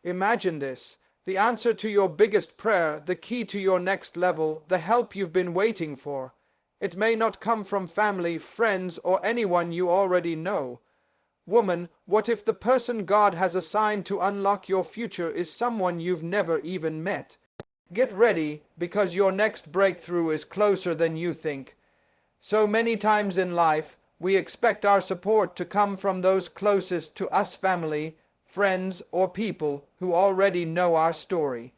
Imagine this: the answer to your biggest prayer, the key to your next level, the help you've been waiting for. It may not come from family, friends, or anyone you already know. Woman, what if the person God has assigned to unlock your future is someone you've never even met? Get ready, because your next breakthrough is closer than you think. So many times in life, we expect our support to come from those closest to us: family, friends, or people who already know our story.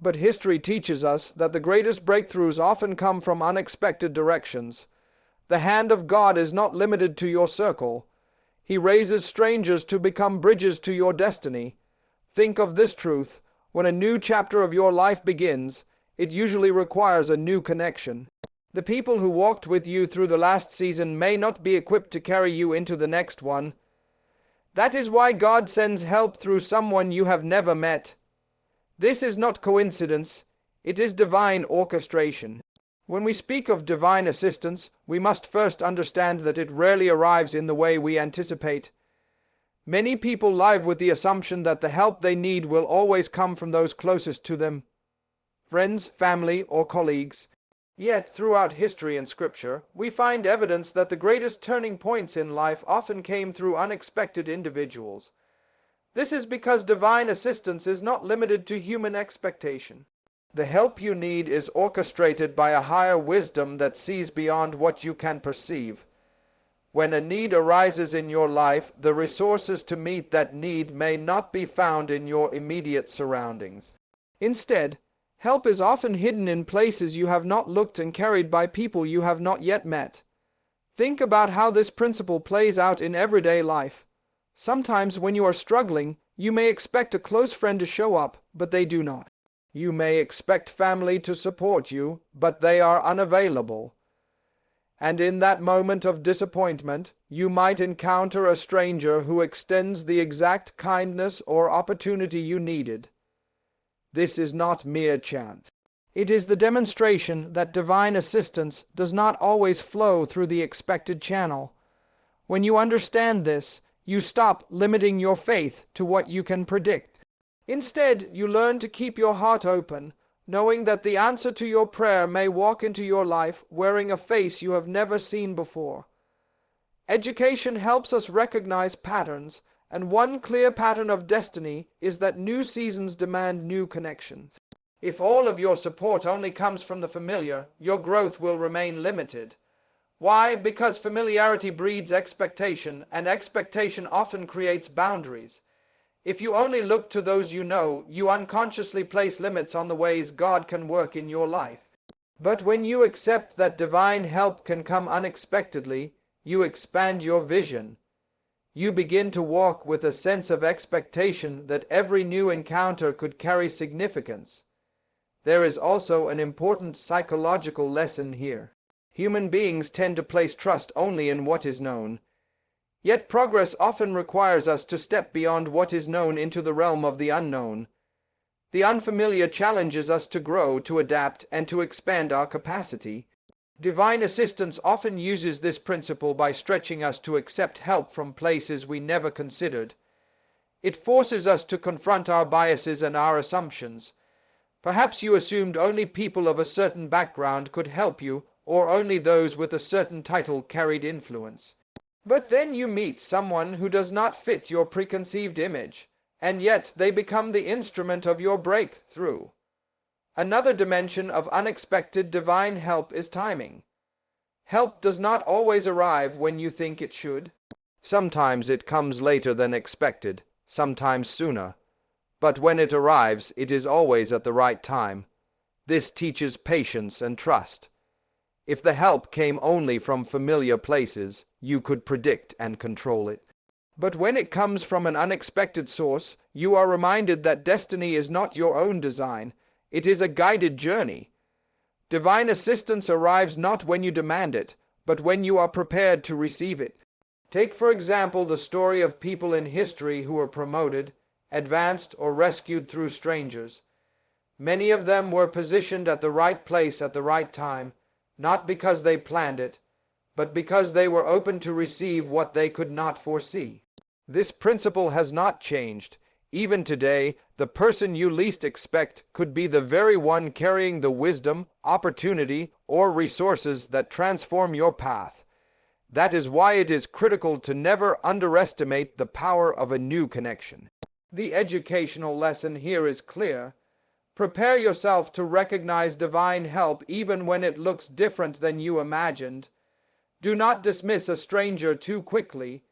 But history teaches us that the greatest breakthroughs often come from unexpected directions. The hand of God is not limited to your circle. He raises strangers to become bridges to your destiny. Think of this truth: when a new chapter of your life begins, it usually requires a new connection. The people who walked with you through the last season may not be equipped to carry you into the next one. That is why God sends help through someone you have never met. This is not coincidence, it is divine orchestration. When we speak of divine assistance, we must first understand that it rarely arrives in the way we anticipate. Many people live with the assumption that the help they need will always come from those closest to them: friends, family, or colleagues. Yet, throughout history and scripture, we find evidence that the greatest turning points in life often came through unexpected individuals. This is because divine assistance is not limited to human expectation. The help you need is orchestrated by a higher wisdom that sees beyond what you can perceive. When a need arises in your life, the resources to meet that need may not be found in your immediate surroundings. Instead, help is often hidden in places you have not looked and carried by people you have not yet met. Think about how this principle plays out in everyday life. Sometimes when you are struggling, you may expect a close friend to show up, but they do not. You may expect family to support you, but they are unavailable. And in that moment of disappointment, you might encounter a stranger who extends the exact kindness or opportunity you needed. This is not mere chance. It is the demonstration that divine assistance does not always flow through the expected channel. When you understand this, you stop limiting your faith to what you can predict. Instead, you learn to keep your heart open, knowing that the answer to your prayer may walk into your life wearing a face you have never seen before. Education helps us recognize patterns, and one clear pattern of destiny is that new seasons demand new connections. If all of your support only comes from the familiar, your growth will remain limited. Why? Because familiarity breeds expectation, and expectation often creates boundaries. If you only look to those you know, you unconsciously place limits on the ways God can work in your life. But when you accept that divine help can come unexpectedly, you expand your vision. You begin to walk with a sense of expectation that every new encounter could carry significance. There is also an important psychological lesson here. Human beings tend to place trust only in what is known. Yet progress often requires us to step beyond what is known into the realm of the unknown. The unfamiliar challenges us to grow, to adapt, and to expand our capacity. Divine assistance often uses this principle by stretching us to accept help from places we never considered. It forces us to confront our biases and our assumptions. Perhaps you assumed only people of a certain background could help you, or only those with a certain title carried influence. But then you meet someone who does not fit your preconceived image, and yet they become the instrument of your breakthrough. Another dimension of unexpected divine help is timing. Help does not always arrive when you think it should. Sometimes it comes later than expected, sometimes sooner. But when it arrives, it is always at the right time. This teaches patience and trust. If the help came only from familiar places, you could predict and control it. But when it comes from an unexpected source, you are reminded that destiny is not your own design. It is a guided journey. Divine assistance arrives not when you demand it, but when you are prepared to receive it. Take, for example, the story of people in history who were promoted, advanced, or rescued through strangers. Many of them were positioned at the right place at the right time, not because they planned it, but because they were open to receive what they could not foresee. This principle has not changed. Even today, the person you least expect could be the very one carrying the wisdom, opportunity, or resources that transform your path. That is why it is critical to never underestimate the power of a new connection. The educational lesson here is clear. Prepare yourself to recognize divine help even when it looks different than you imagined. Do not dismiss a stranger too quickly.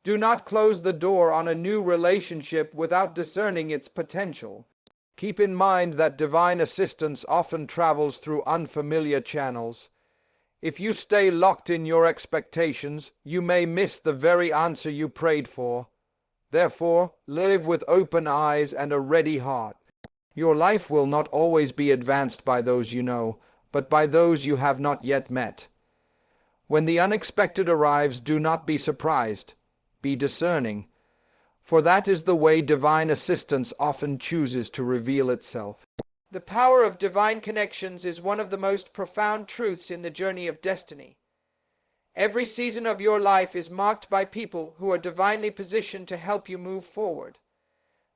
Do not close the door on a new relationship without discerning its potential. Keep in mind that divine assistance often travels through unfamiliar channels. If you stay locked in your expectations, you may miss the very answer you prayed for. Therefore, live with open eyes and a ready heart. Your life will not always be advanced by those you know, but by those you have not yet met. When the unexpected arrives, do not be surprised. Be discerning, for that is the way divine assistance often chooses to reveal itself. The power of divine connections is one of the most profound truths in the journey of destiny. Every season of your life is marked by people who are divinely positioned to help you move forward.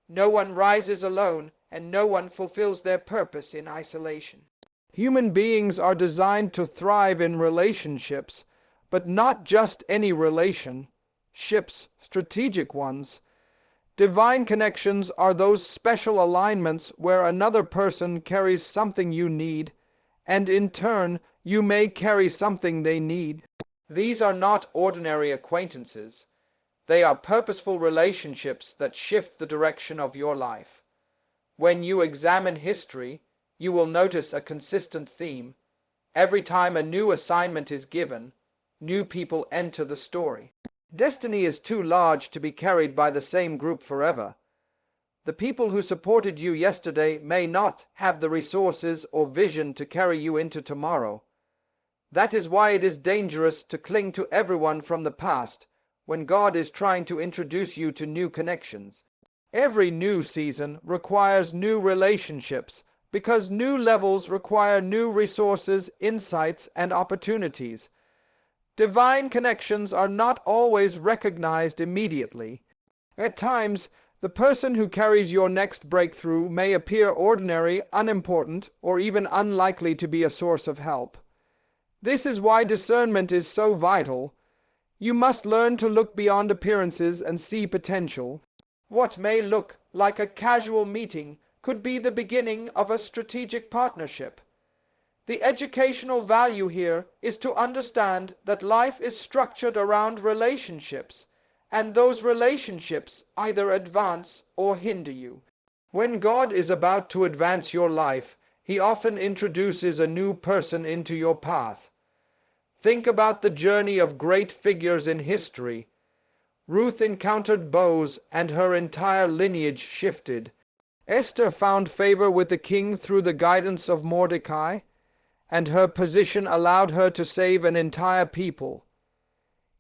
No one rises alone, and no one fulfills their purpose in isolation. Human beings are designed to thrive in relationships, but not just any relation. Ships, strategic ones. Divine connections are those special alignments where another person carries something you need, and in turn, you may carry something they need. These are not ordinary acquaintances. They are purposeful relationships that shift the direction of your life. When you examine history, you will notice a consistent theme. Every time a new assignment is given, new people enter the story. Destiny is too large to be carried by the same group forever. The people who supported you yesterday may not have the resources or vision to carry you into tomorrow. That is why it is dangerous to cling to everyone from the past when God is trying to introduce you to new connections. Every new season requires new relationships because new levels require new resources, insights, and opportunities. Divine connections are not always recognized immediately. At times, the person who carries your next breakthrough may appear ordinary, unimportant, or even unlikely to be a source of help. This is why discernment is so vital. You must learn to look beyond appearances and see potential. What may look like a casual meeting could be the beginning of a strategic partnership. The educational value here is to understand that life is structured around relationships, and those relationships either advance or hinder you. When God is about to advance your life, He often introduces a new person into your path. Think about the journey of great figures in history. Ruth encountered Boaz, and her entire lineage shifted. Esther found favor with the king through the guidance of Mordecai, and her position allowed her to save an entire people.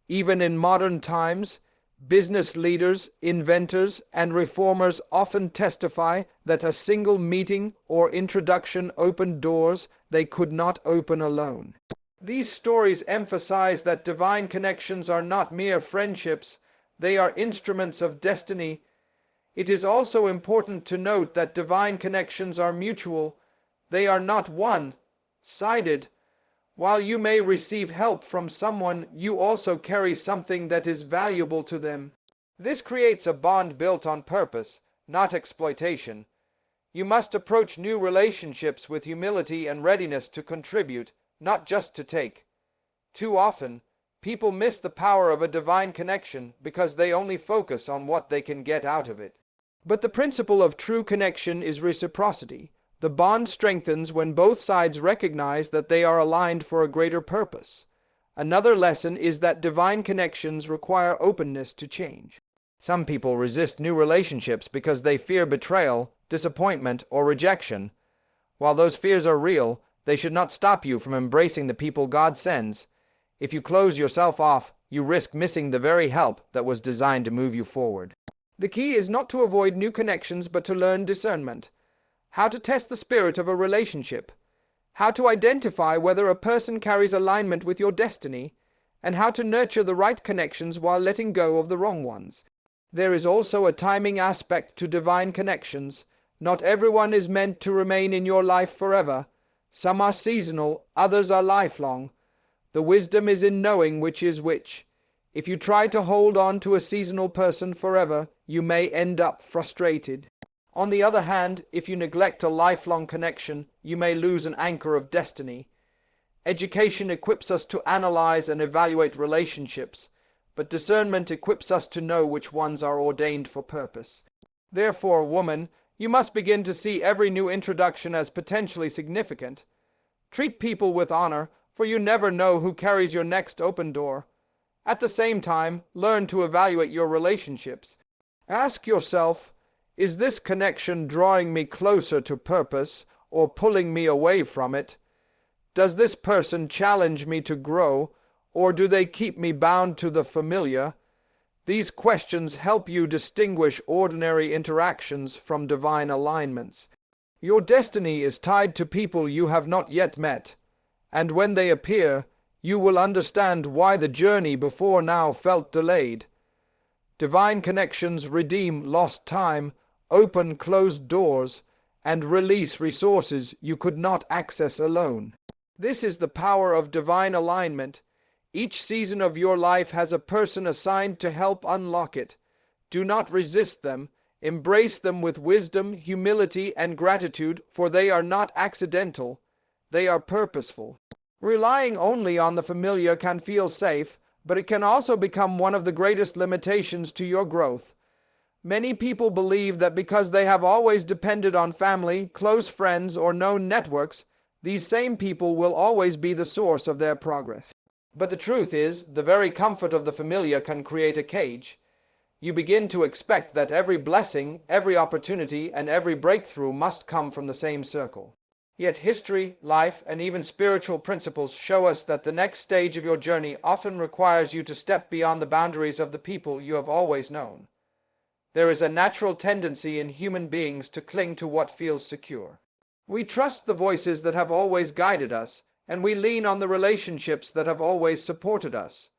Even in modern times, business leaders, inventors, and reformers often testify that a single meeting or introduction opened doors they could not open alone. These stories emphasize that divine connections are not mere friendships, they are instruments of destiny. It is also important to note that divine connections are mutual. They are not one-sided. While you may receive help from someone, you also carry something that is valuable to them. This creates a bond built on purpose, not exploitation. You must approach new relationships with humility and readiness to contribute, not just to take. Too often, people miss the power of a divine connection because they only focus on what they can get out of it. But the principle of true connection is reciprocity. The bond strengthens when both sides recognize that they are aligned for a greater purpose. Another lesson is that divine connections require openness to change. Some people resist new relationships because they fear betrayal, disappointment, or rejection. While those fears are real, they should not stop you from embracing the people God sends. If you close yourself off, you risk missing the very help that was designed to move you forward. The key is not to avoid new connections but to learn discernment. How to test the spirit of a relationship. How to identify whether a person carries alignment with your destiny, and how to nurture the right connections while letting go of the wrong ones. There is also a timing aspect to divine connections. Not everyone is meant to remain in your life forever. Some are seasonal, others are lifelong. The wisdom is in knowing which is which. If you try to hold on to a seasonal person forever, you may end up frustrated. On the other hand, if you neglect a lifelong connection, you may lose an anchor of destiny. Education equips us to analyze and evaluate relationships, but discernment equips us to know which ones are ordained for purpose. Therefore, woman, you must begin to see every new introduction as potentially significant. Treat people with honor, for you never know who carries your next open door. At the same time, learn to evaluate your relationships. Ask yourself, is this connection drawing me closer to purpose or pulling me away from it? Does this person challenge me to grow, or do they keep me bound to the familiar? These questions help you distinguish ordinary interactions from divine alignments. Your destiny is tied to people you have not yet met, and when they appear, you will understand why the journey before now felt delayed. Divine connections redeem lost time, open closed doors, and release resources you could not access alone. This is the power of divine alignment. Each season of your life has a person assigned to help unlock it. Do not resist them. Embrace them with wisdom, humility, and gratitude, for they are not accidental. They are purposeful. Relying only on the familiar can feel safe, but it can also become one of the greatest limitations to your growth. Many people believe that because they have always depended on family, close friends, or known networks, these same people will always be the source of their progress. But the truth is, the very comfort of the familiar can create a cage. You begin to expect that every blessing, every opportunity, and every breakthrough must come from the same circle. Yet history, life, and even spiritual principles show us that the next stage of your journey often requires you to step beyond the boundaries of the people you have always known. There is a natural tendency in human beings to cling to what feels secure. We trust the voices that have always guided us, and we lean on the relationships that have always supported us.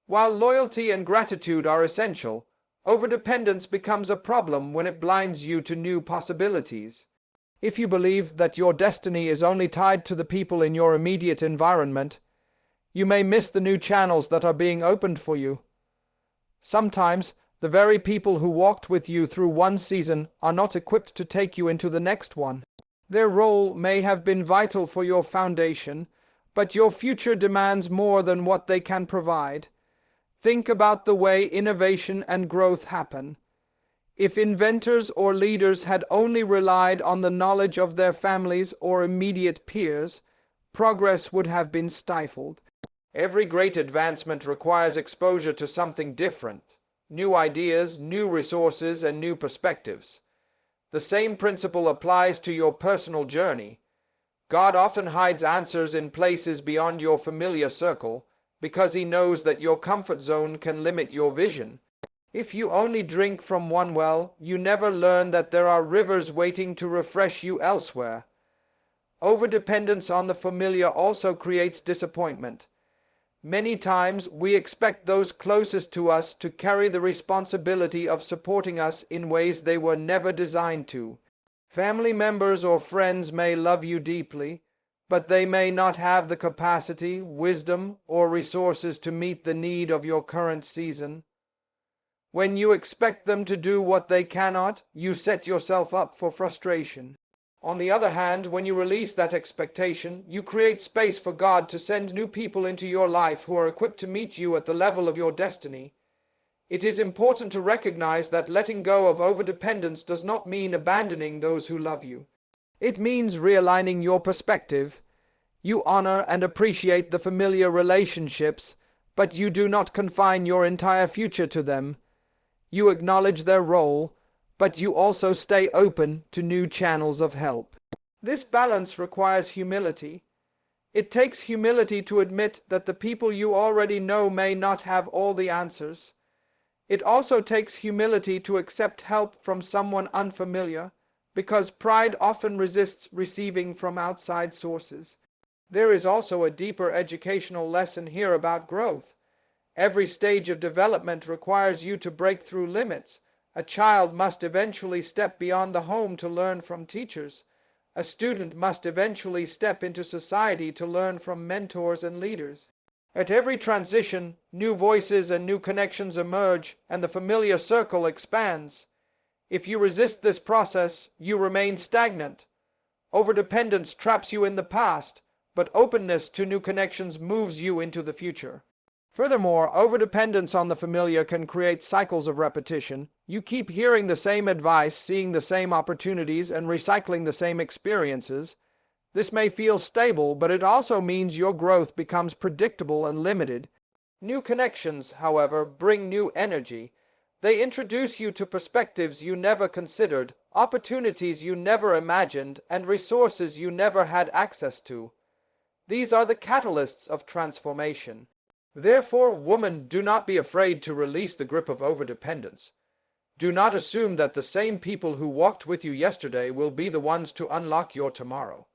While loyalty and gratitude are essential, overdependence becomes a problem when it blinds you to new possibilities. If you believe that your destiny is only tied to the people in your immediate environment, you may miss the new channels that are being opened for you. Sometimes, the very people who walked with you through one season are not equipped to take you into the next one. Their role may have been vital for your foundation, but your future demands more than what they can provide. Think about the way innovation and growth happen. If inventors or leaders had only relied on the knowledge of their families or immediate peers, progress would have been stifled. Every great advancement requires exposure to something different, new ideas, new resources, and new perspectives. The same principle applies to your personal journey. God often hides answers in places beyond your familiar circle, because he knows that your comfort zone can limit your vision. If you only drink from one well, you never learn that there are rivers waiting to refresh you elsewhere. Overdependence on the familiar also creates disappointment. Many times we expect those closest to us to carry the responsibility of supporting us in ways they were never designed to. Family members or friends may love you deeply, but they may not have the capacity, wisdom, or resources to meet the need of your current season. When you expect them to do what they cannot, you set yourself up for frustration. On the other hand, when you release that expectation, you create space for God to send new people into your life who are equipped to meet you at the level of your destiny. It is important to recognize that letting go of overdependence does not mean abandoning those who love you. It means realigning your perspective. You honor and appreciate the familiar relationships, but you do not confine your entire future to them. You acknowledge their role, but you also stay open to new channels of help. This balance requires humility. It takes humility to admit that the people you already know may not have all the answers. It also takes humility to accept help from someone unfamiliar, because pride often resists receiving from outside sources. There is also a deeper educational lesson here about growth. Every stage of development requires you to break through limits. A child must eventually step beyond the home to learn from teachers. A student must eventually step into society to learn from mentors and leaders. At every transition, new voices and new connections emerge, and the familiar circle expands. If you resist this process, you remain stagnant. Overdependence traps you in the past, but openness to new connections moves you into the future. Furthermore, overdependence on the familiar can create cycles of repetition. You keep hearing the same advice, seeing the same opportunities, and recycling the same experiences. This may feel stable, but it also means your growth becomes predictable and limited. New connections, however, bring new energy. They introduce you to perspectives you never considered, opportunities you never imagined, and resources you never had access to. These are the catalysts of transformation. Therefore, woman, do not be afraid to release the grip of overdependence. Do not assume that the same people who walked with you yesterday will be the ones to unlock your tomorrow.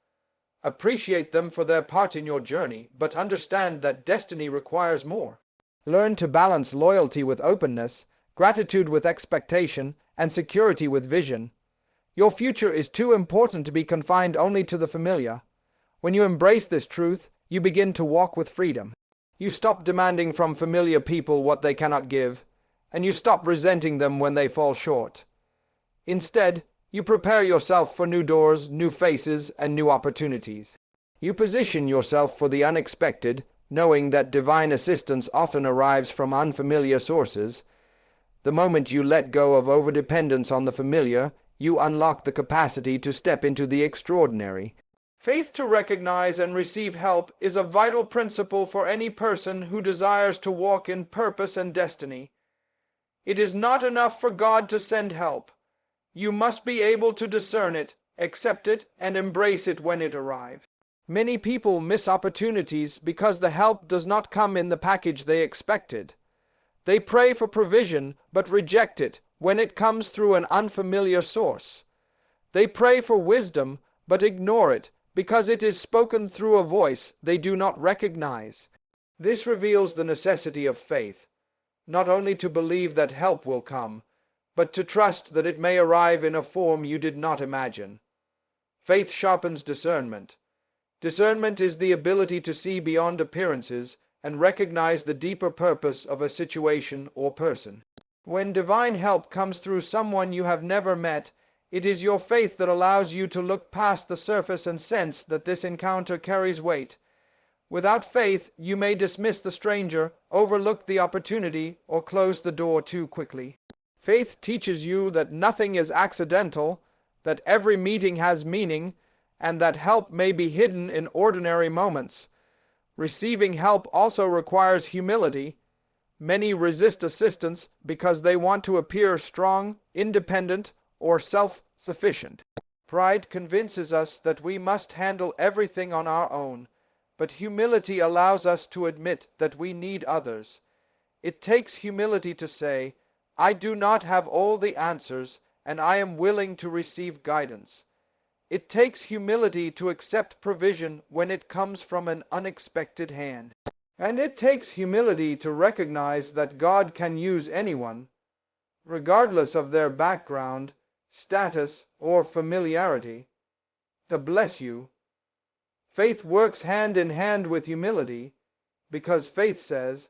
Appreciate them for their part in your journey, but understand that destiny requires more. Learn to balance loyalty with openness, gratitude with expectation, and security with vision. Your future is too important to be confined only to the familiar. When you embrace this truth, you begin to walk with freedom. You stop demanding from familiar people what they cannot give, and you stop resenting them when they fall short. Instead, you prepare yourself for new doors, new faces, and new opportunities. You position yourself for the unexpected, knowing that divine assistance often arrives from unfamiliar sources. The moment you let go of overdependence on the familiar, you unlock the capacity to step into the extraordinary. Faith to recognize and receive help is a vital principle for any person who desires to walk in purpose and destiny. It is not enough for God to send help. You must be able to discern it, accept it, and embrace it when it arrives. Many people miss opportunities because the help does not come in the package they expected. They pray for provision, but reject it when it comes through an unfamiliar source. They pray for wisdom, but ignore it because it is spoken through a voice they do not recognize. This reveals the necessity of faith, not only to believe that help will come, but to trust that it may arrive in a form you did not imagine. Faith sharpens discernment. Discernment is the ability to see beyond appearances and recognize the deeper purpose of a situation or person. When divine help comes through someone you have never met, it is your faith that allows you to look past the surface and sense that this encounter carries weight. Without faith, you may dismiss the stranger, overlook the opportunity, or close the door too quickly. Faith teaches you that nothing is accidental, that every meeting has meaning, and that help may be hidden in ordinary moments. Receiving help also requires humility. Many resist assistance because they want to appear strong, independent, or self-sufficient. Pride convinces us that we must handle everything on our own, but humility allows us to admit that we need others. It takes humility to say, I do not have all the answers, and I am willing to receive guidance. It takes humility to accept provision when it comes from an unexpected hand. And it takes humility to recognize that God can use anyone, regardless of their background, status, or familiarity, to bless you. Faith works hand in hand with humility, because faith says,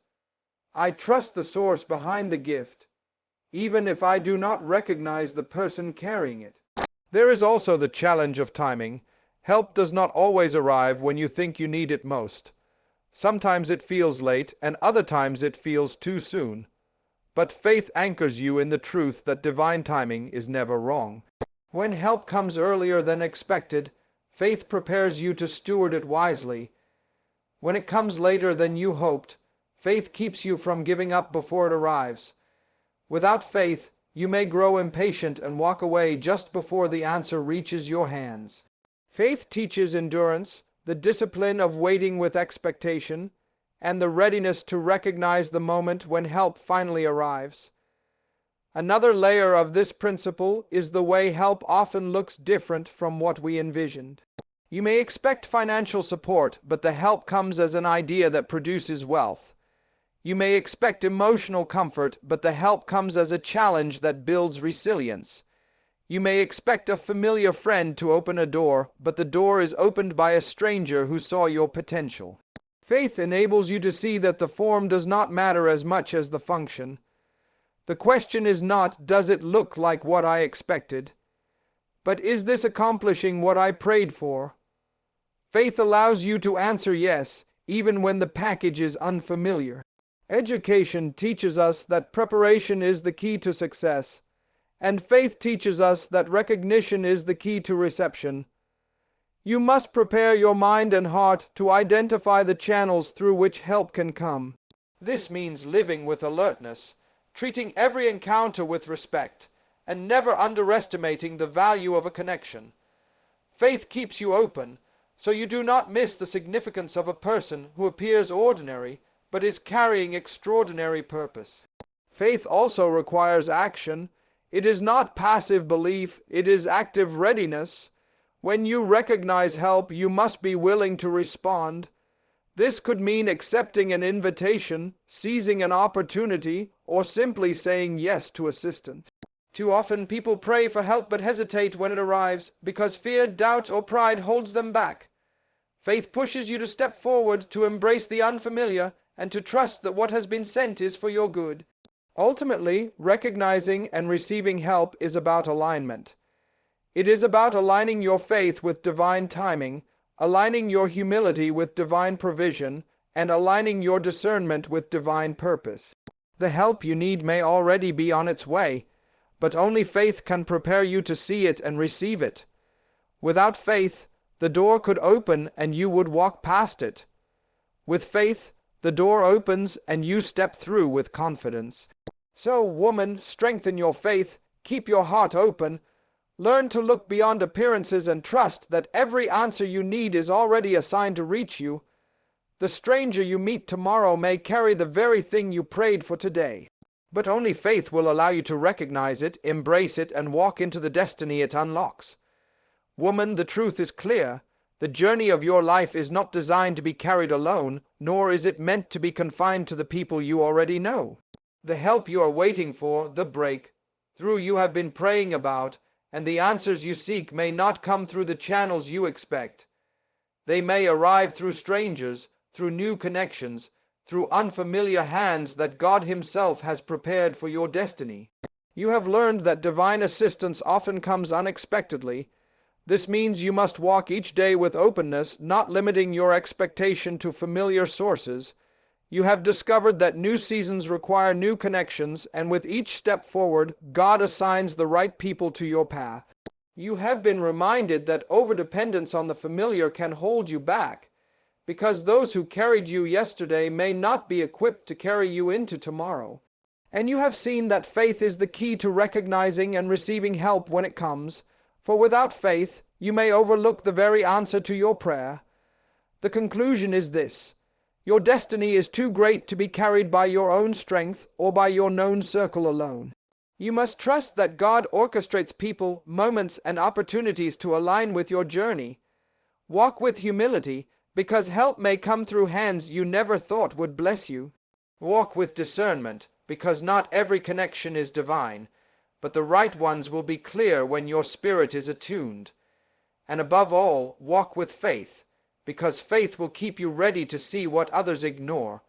I trust the source behind the gift, even if I do not recognize the person carrying it. There is also the challenge of timing. Help does not always arrive when you think you need it most. Sometimes it feels late, and other times it feels too soon. But faith anchors you in the truth that divine timing is never wrong. When help comes earlier than expected, faith prepares you to steward it wisely. When it comes later than you hoped, faith keeps you from giving up before it arrives. Without faith, you may grow impatient and walk away just before the answer reaches your hands. Faith teaches endurance, the discipline of waiting with expectation, and the readiness to recognize the moment when help finally arrives. Another layer of this principle is the way help often looks different from what we envisioned. You may expect financial support, but the help comes as an idea that produces wealth. You may expect emotional comfort, but the help comes as a challenge that builds resilience. You may expect a familiar friend to open a door, but the door is opened by a stranger who saw your potential. Faith enables you to see that the form does not matter as much as the function. The question is not, does it look like what I expected? But is this accomplishing what I prayed for? Faith allows you to answer yes, even when the package is unfamiliar. Education teaches us that preparation is the key to success, and faith teaches us that recognition is the key to reception. You must prepare your mind and heart to identify the channels through which help can come. This means living with alertness, treating every encounter with respect, and never underestimating the value of a connection. Faith keeps you open, so you do not miss the significance of a person who appears ordinary, but is carrying extraordinary purpose. Faith also requires action. It is not passive belief, it is active readiness. When you recognize help, you must be willing to respond. This could mean accepting an invitation, seizing an opportunity, or simply saying yes to assistance. Too often people pray for help but hesitate when it arrives because fear, doubt, or pride holds them back. Faith pushes you to step forward, to embrace the unfamiliar, and to trust that what has been sent is for your good. Ultimately, recognizing and receiving help is about alignment. It is about aligning your faith with divine timing, aligning your humility with divine provision, and aligning your discernment with divine purpose. The help you need may already be on its way, but only faith can prepare you to see it and receive it. Without faith, the door could open and you would walk past it. With faith, the door opens and you step through with confidence. So, woman, strengthen your faith, keep your heart open, learn to look beyond appearances and trust that every answer you need is already assigned to reach you. The stranger you meet tomorrow may carry the very thing you prayed for today. But only faith will allow you to recognize it, embrace it, and walk into the destiny it unlocks. Woman, the truth is clear. The journey of your life is not designed to be carried alone, nor is it meant to be confined to the people you already know. The help you are waiting for, the breakthrough you have been praying about, and the answers you seek may not come through the channels you expect. They may arrive through strangers, through new connections, through unfamiliar hands that God Himself has prepared for your destiny. You have learned that divine assistance often comes unexpectedly. This means you must walk each day with openness, not limiting your expectation to familiar sources. You have discovered that new seasons require new connections, and with each step forward, God assigns the right people to your path. You have been reminded that overdependence on the familiar can hold you back, because those who carried you yesterday may not be equipped to carry you into tomorrow. And you have seen that faith is the key to recognizing and receiving help when it comes, for without faith, you may overlook the very answer to your prayer. The conclusion is this: your destiny is too great to be carried by your own strength or by your known circle alone. You must trust that God orchestrates people, moments, and opportunities to align with your journey. Walk with humility, because help may come through hands you never thought would bless you. Walk with discernment, because not every connection is divine, but the right ones will be clear when your spirit is attuned. And above all, walk with faith, because faith will keep you ready to see what others ignore,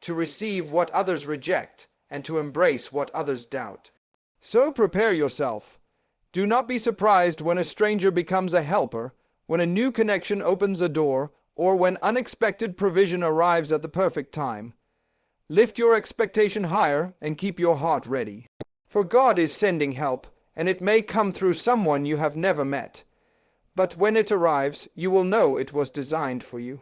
to receive what others reject, and to embrace what others doubt. So prepare yourself. Do not be surprised when a stranger becomes a helper, when a new connection opens a door, or when unexpected provision arrives at the perfect time. Lift your expectation higher and keep your heart ready. For God is sending help, and it may come through someone you have never met. But when it arrives, you will know it was designed for you.